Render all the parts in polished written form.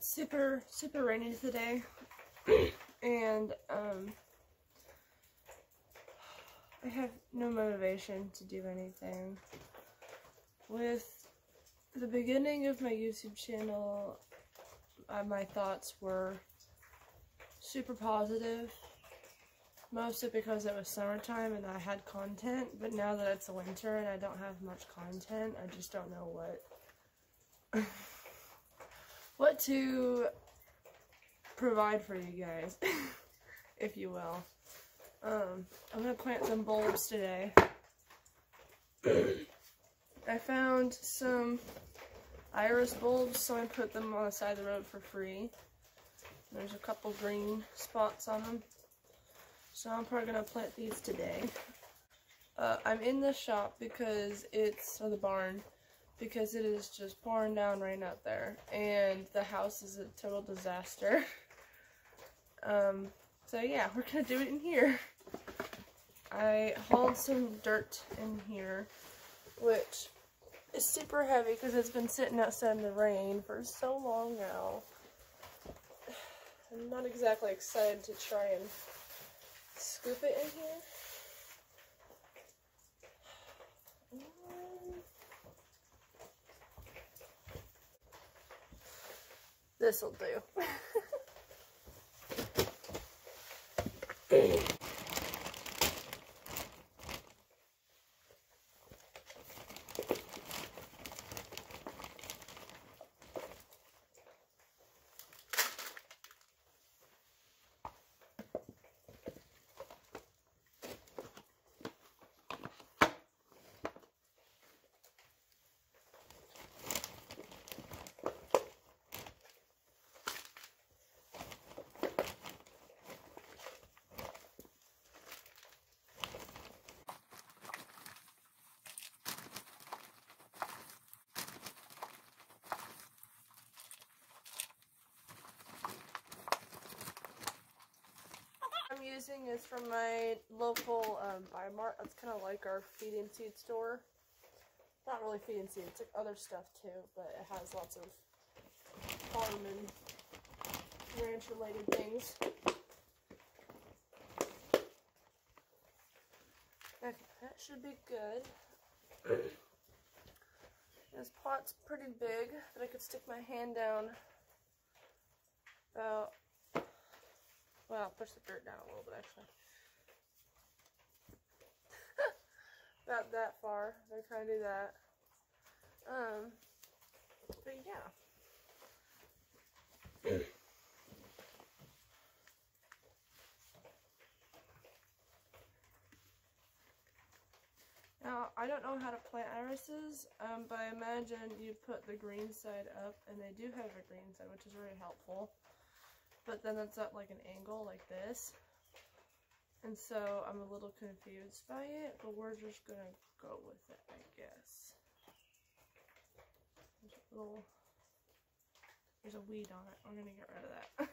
super rainy today, and I have no motivation to do anything. With the beginning of my YouTube channel, my thoughts were super positive, mostly because it was summertime and I had content, but now that it's winter and I don't have much content, I just don't know what to provide for you guys, if you will. I'm gonna plant some bulbs today. I found some iris bulbs, so I put them on the side of the road for free. There's a couple green spots on them, so I'm probably gonna plant these today. I'm in the shop because or the barn, because it is just pouring down rain out there, and the house is a total disaster. So yeah, we're gonna do it in here. I hauled some dirt in here, which is super heavy because it's been sitting outside in the rain for so long now. I'm not exactly excited to try and scoop it in here. This'll do. I'm using is from my local Buy Mart. That's kind of like our feed and seed store. Not really feed and seed, it's like other stuff too, but it has lots of farm and ranch related things. Okay, that should be good. This pot's pretty big, but I could stick my hand down about, well, push the dirt down a little bit actually. About that far. I kind of do that. But yeah. Now, I don't know how to plant irises, but I imagine you put the green side up, and they do have a green side, which is really helpful. But then it's at like an angle like this. And so I'm a little confused by it, but we're just gonna go with it, I guess. There's a weed on it. I'm gonna get rid of that.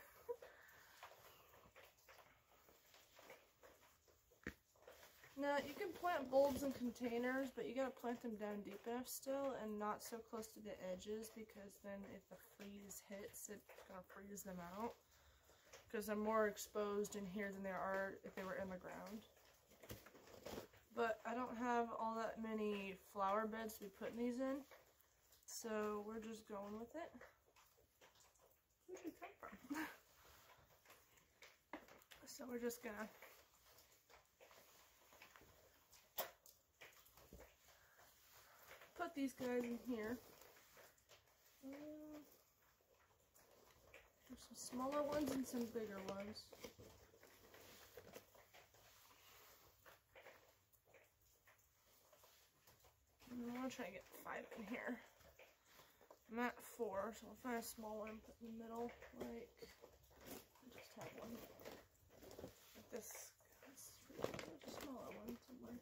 Now, you can plant bulbs in containers, but you gotta plant them down deep enough still and not so close to the edges, because then if the freeze hits, it's gonna freeze them out. Because they're more exposed in here than they are if they were in the ground. But I don't have all that many flower beds to be putting these in, so we're just going with it. Where did it come from? So we're just gonna put these guys in here. There's some smaller ones and some bigger ones. And I'm gonna try to get 5 in here. I'm at 4, so I'll find a small one and put in the middle. Like, I just have one. Like this. There's a smaller one somewhere.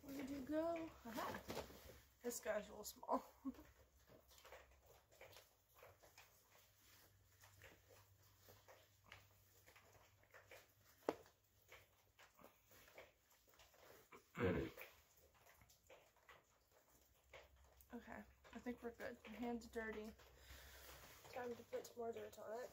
Where did you go? Aha! This guy's a little small. Okay, I think we're good. My hand's dirty. Time to put some more dirt on it.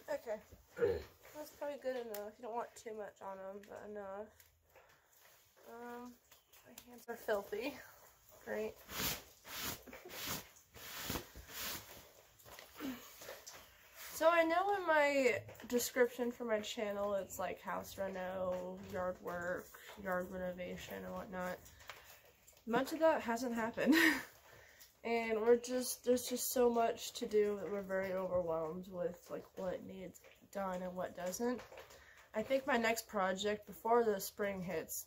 Okay, that's probably good enough. You don't want too much on them, but enough. My hands are filthy. Great. So I know in my description for my channel it's like house reno, yard work, yard renovation and whatnot. Much of that hasn't happened. And there's just so much to do that we're very overwhelmed with like what needs done and what doesn't. I think my next project before the spring hits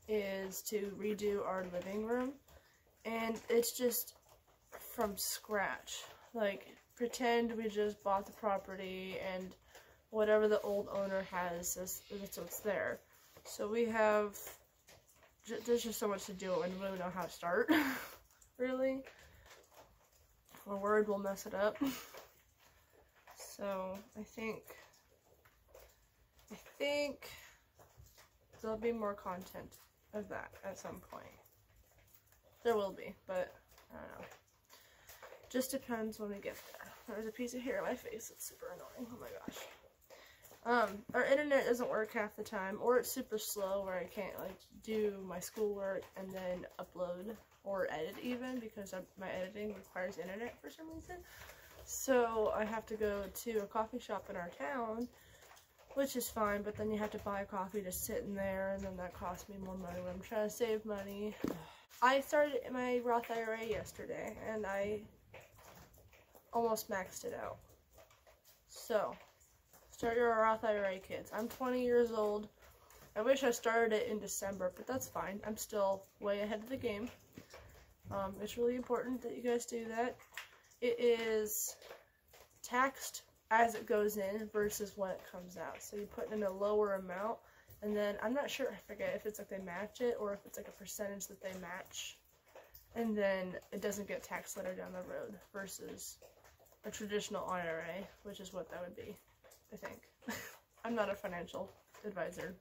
is to redo our living room. And it's just from scratch. Like, pretend we just bought the property and whatever the old owner has, that's what's there. So we have, there's just so much to do and we don't know how to start, really. We're worried we'll mess it up. So I think there'll be more content of that at some point. There will be, but I don't know. Just depends when we get there. There's a piece of hair in my face. It's super annoying. Oh my gosh. Our internet doesn't work half the time, or it's super slow where I can't like do my schoolwork and then upload or edit even, because my editing requires internet for some reason. So I have to go to a coffee shop in our town, which is fine, but then you have to buy a coffee to sit in there, and then that costs me more money when I'm trying to save money. I started my Roth IRA yesterday, and I almost maxed it out. So, start your Roth IRA, kids. I'm 20 years old. I wish I started it in December, but that's fine. I'm still way ahead of the game. It's really important that you guys do that. It is taxed as it goes in versus when it comes out. So you put in a lower amount, and then I'm not sure, I forget if it's like they match it or if it's like a percentage that they match, and then it doesn't get taxed later down the road versus a traditional IRA, which is what that would be, I think. I'm not a financial advisor.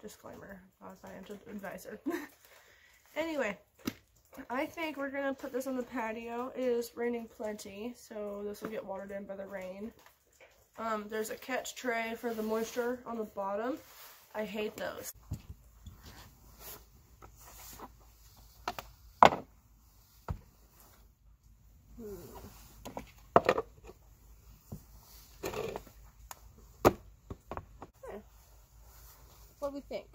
Disclaimer, not a financial advisor. Anyway, I think we're gonna put this on the patio. It is raining plenty, so this will get watered in by the rain. There's a catch tray for the moisture on the bottom. I hate those. What do we think?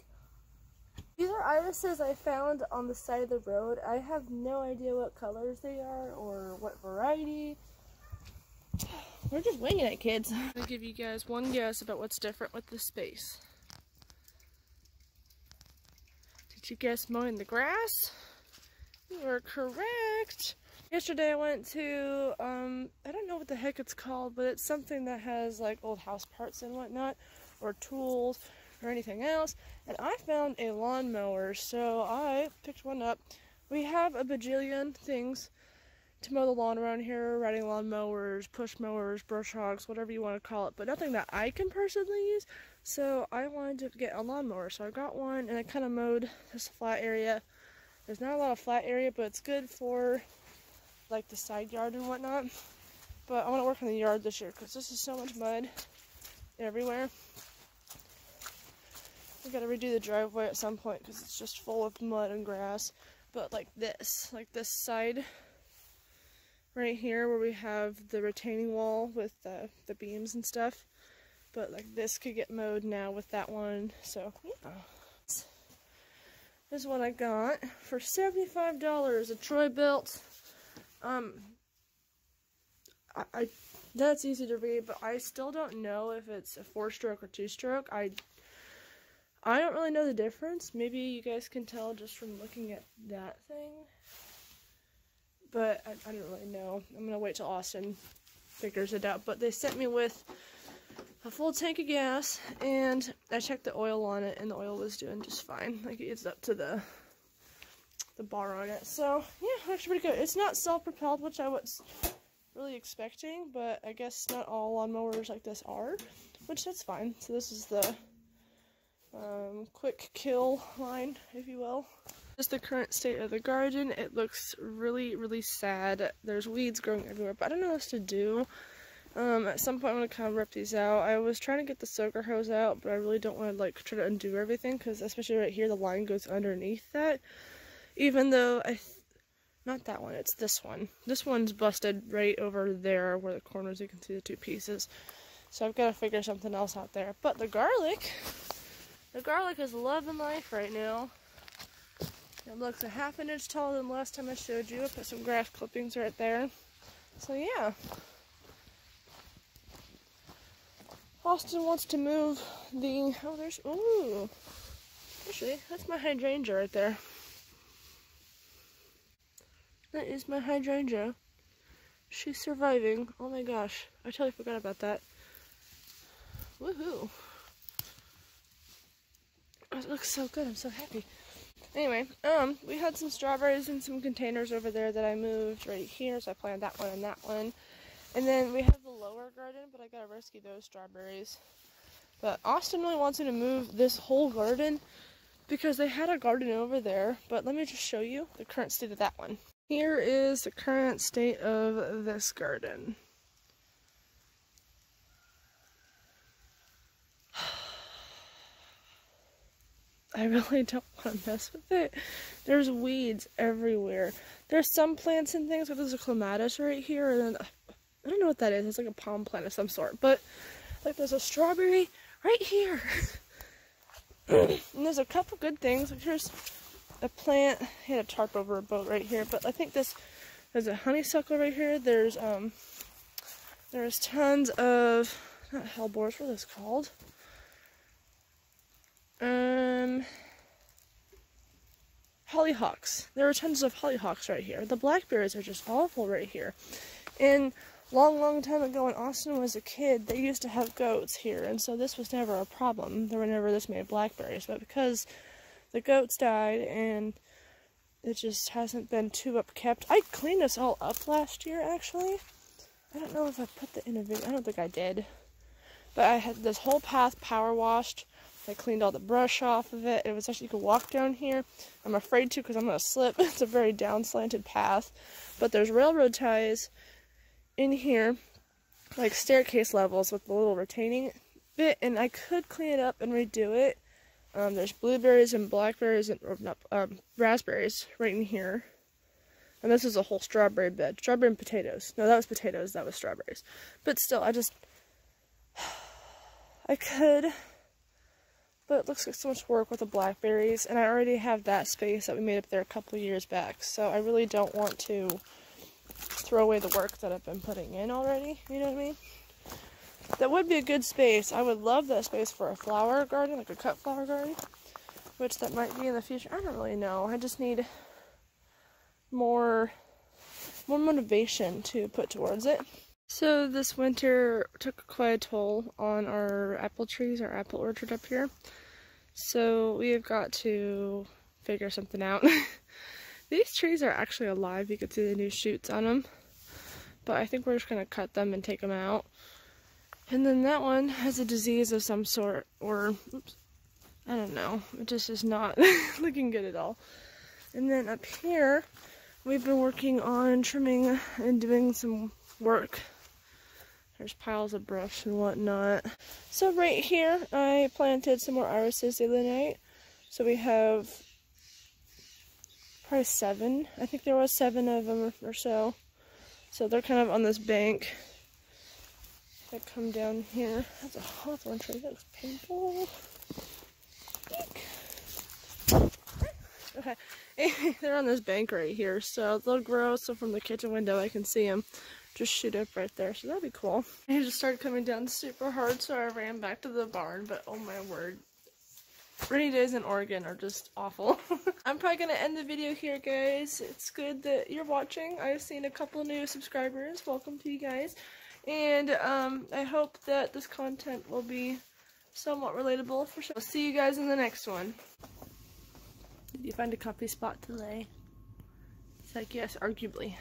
These are irises I found on the side of the road. I have no idea what colors they are or what variety. We're just winging it, kids. I'll give you guys one guess about what's different with this space. Did you guess mowing the grass? You are correct. Yesterday I went to, I don't know what the heck it's called, but it's something that has like old house parts and whatnot, or tools, or anything else, and I found a lawnmower, so I picked one up. We have a bajillion things to mow the lawn around here, riding lawn mowers, push mowers, brush hogs, whatever you want to call it, but nothing that I can personally use, so I wanted to get a lawnmower, so I got one, and I kind of mowed this flat area. There's not a lot of flat area, but it's good for like the side yard and whatnot, but I want to work on the yard this year, because this is so much mud everywhere. I gotta redo the driveway at some point because it's just full of mud and grass. But like this side right here where we have the retaining wall with the beams and stuff. But like this could get mowed now with that one. So yeah. This is what I got for $75. A Troy built. That's easy to read, but I still don't know if it's a 4-stroke or 2-stroke. I don't really know the difference. Maybe you guys can tell just from looking at that thing. But I don't really know. I'm gonna wait till Austin figures it out. But they sent me with a full tank of gas, and I checked the oil on it, and the oil was doing just fine. Like, it's up to the bar on it. So yeah, actually pretty good. It's not self-propelled, which I was really expecting, but I guess not all lawnmowers like this are, which that's fine. So this is the quick kill line, if you will. Just the current state of the garden. It looks really, really sad. There's weeds growing everywhere, but I don't know what else to do. At some point I'm going to kind of rip these out. I was trying to get the soaker hose out, but I really don't want to like try to undo everything, because especially right here the line goes underneath that. Even though not that one, it's this one. This one's busted right over there where the corners, you can see the 2 pieces. So I've got to figure something else out there. But the garlic is loving life right now. It looks a ½ an inch taller than last time I showed you. I put some grass clippings right there. So yeah. Austin wants to move the, actually, that's my hydrangea right there. That is my hydrangea. She's surviving. Oh my gosh, I totally forgot about that. Woohoo. It looks so good, I'm so happy. Anyway, we had some strawberries in some containers over there that I moved right here, so I planted that one and that one. And then we have the lower garden, but I gotta rescue those strawberries. But Austin really wants me to move this whole garden because they had a garden over there, but let me just show you the current state of that one. Here is the current state of this garden. I really don't want to mess with it. There's weeds everywhere. There's some plants and things, like there's a clematis right here, and then I don't know what that is. It's like a palm plant of some sort, but like there's a strawberry right here. And there's a couple good things. Like here's a plant. He had a tarp over a boat right here, but I think there's a honeysuckle right here. There's tons of, not hellebores, what are those called? Hollyhocks. There are tons of hollyhocks right here. The blackberries are just awful right here. And long time ago when Austin was a kid, they used to have goats here, and so this was never a problem. There were never this many blackberries, but because the goats died and it just hasn't been too upkept. I cleaned this all up last year, actually. I don't know if I put the in a video. I don't think I did. But I had this whole path power washed. I cleaned all the brush off of it. It was actually, you could walk down here. I'm afraid to because I'm going to slip. It's a very down slanted path. But there's railroad ties in here, like staircase levels with the little retaining bit. And I could clean it up and redo it. There's blueberries and blackberries and raspberries right in here. And this is a whole strawberry bed. Strawberry and potatoes. No, that was potatoes. That was strawberries. But still, I could. But it looks like so much work with the blackberries. And I already have that space that we made up there a couple of years back. So I really don't want to throw away the work that I've been putting in already. You know what I mean? That would be a good space. I would love that space for a flower garden, like a cut flower garden. Which that might be in the future. I don't really know. I just need more motivation to put towards it. So this winter took quite a toll on our apple trees, our apple orchard up here. So we have got to figure something out. These trees are actually alive. You can see the new shoots on them. But I think we're just going to cut them and take them out. And then that one has a disease of some sort, or oops, I don't know. It just is not looking good at all. And then up here, we've been working on trimming and doing some work. There's piles of brush and whatnot. So right here, I planted some more irises the other night. So we have probably 7. I think there was 7 of them or so. So they're kind of on this bank. I come down here. That's a hawthorn tree. That looks painful. Eek. Okay. They're on this bank right here. So they'll grow. So from the kitchen window, I can see them just shoot up right there. So that'd be cool. It just started coming down super hard. So I ran back to the barn. But oh my word. Rainy days in Oregon are just awful. I'm probably going to end the video here, guys. It's good that you're watching. I've seen a couple new subscribers. Welcome to you guys. And I hope that this content will be somewhat relatable for sure. I'll see you guys in the next one. Did you find a comfy spot to lay? It's like, yes, arguably.